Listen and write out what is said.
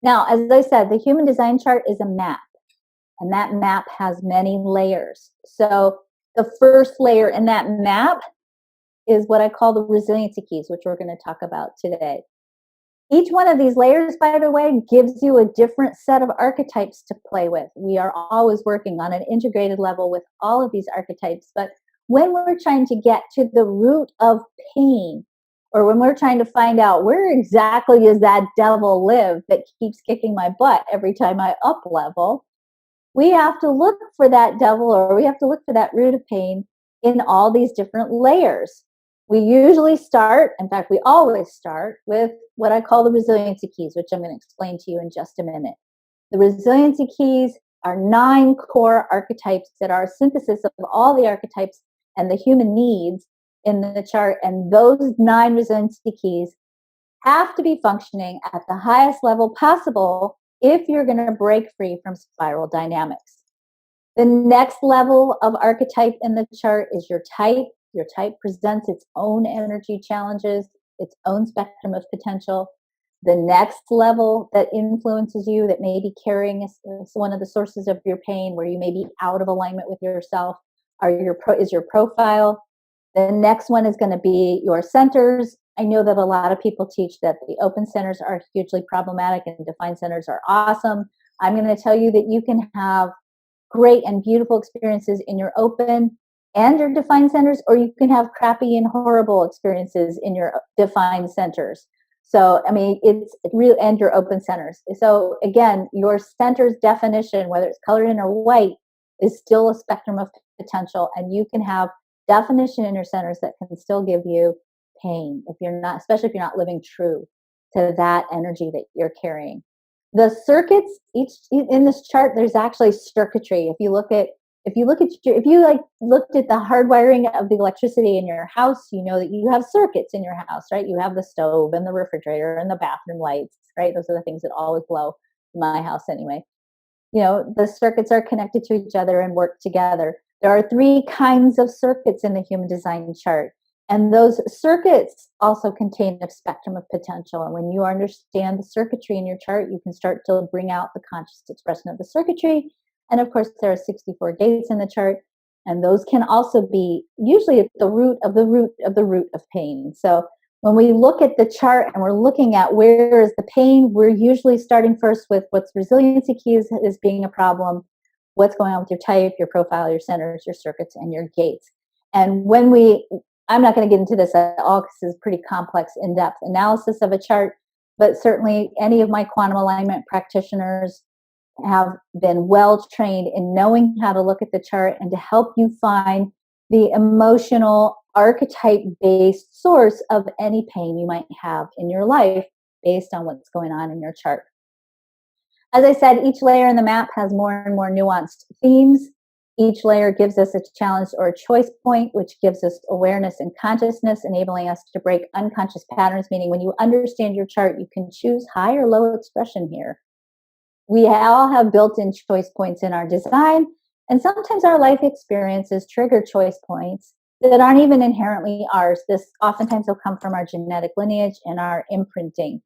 Now, as I said, the human design chart is a map, and that map has many layers. So the first layer in that map is what I call the resiliency keys, which we're going to talk about today. Each one of these layers, by the way, gives you a different set of archetypes to play with. We are always working on an integrated level with all of these archetypes, but when we're trying to get to the root of pain, or when we're trying to find out where exactly is that devil live that keeps kicking my butt every time I up level, we have to look for that devil, or we have to look for that root of pain in all these different layers. We usually start, in fact, we always start with what I call the resiliency keys, which I'm going to explain to you in just a minute. The resiliency keys are 9 core archetypes that are a synthesis of all the archetypes and the human needs in the chart. And those 9 resiliency keys have to be functioning at the highest level possible if you're going to break free from spiral dynamics. The next level of archetype in the chart is your type. Your type presents its own energy challenges, its own spectrum of potential. The next level that influences you, that may be carrying is one of the sources of your pain, where you may be out of alignment with yourself, is your profile. The next one is going to be your centers. I know that a lot of people teach that the open centers are hugely problematic and defined centers are awesome. I'm going to tell you that you can have great and beautiful experiences in your open and your defined centers, or you can have crappy and horrible experiences in your defined centers. So, I mean, it's real, and your open centers. So again, your center's definition, whether it's colored in or white, is still a spectrum of potential, and you can have definition in your centers that can still give you pain if you're not, especially if you're not living true to that energy that you're carrying. The circuits, each in this chart, there's actually circuitry. If you looked at the hardwiring of the electricity in your house, you know that you have circuits in your house, right? You have the stove and the refrigerator and the bathroom lights, right? Those are the things that always blow in my house anyway. You know, the circuits are connected to each other and work together. There are 3 kinds of circuits in the human design chart. And those circuits also contain a spectrum of potential. And when you understand the circuitry in your chart, you can start to bring out the conscious expression of the circuitry. And of course, there are 64 gates in the chart. And those can also be usually at the root of the root of the root of pain. So when we look at the chart and we're looking at where is the pain, we're usually starting first with what's resiliency keys is being a problem, what's going on with your type, your profile, your centers, your circuits, and your gates. And I'm not going to get into this at all because it's pretty complex, in-depth analysis of a chart, but certainly any of my quantum alignment practitioners have been well trained in knowing how to look at the chart and to help you find the emotional archetype-based source of any pain you might have in your life based on what's going on in your chart. As I said, each layer in the map has more and more nuanced themes. Each layer gives us a challenge or a choice point, which gives us awareness and consciousness, enabling us to break unconscious patterns, meaning when you understand your chart, you can choose high or low expression here. We all have built-in choice points in our design, and sometimes our life experiences trigger choice points that aren't even inherently ours. This oftentimes will come from our genetic lineage and our imprinting.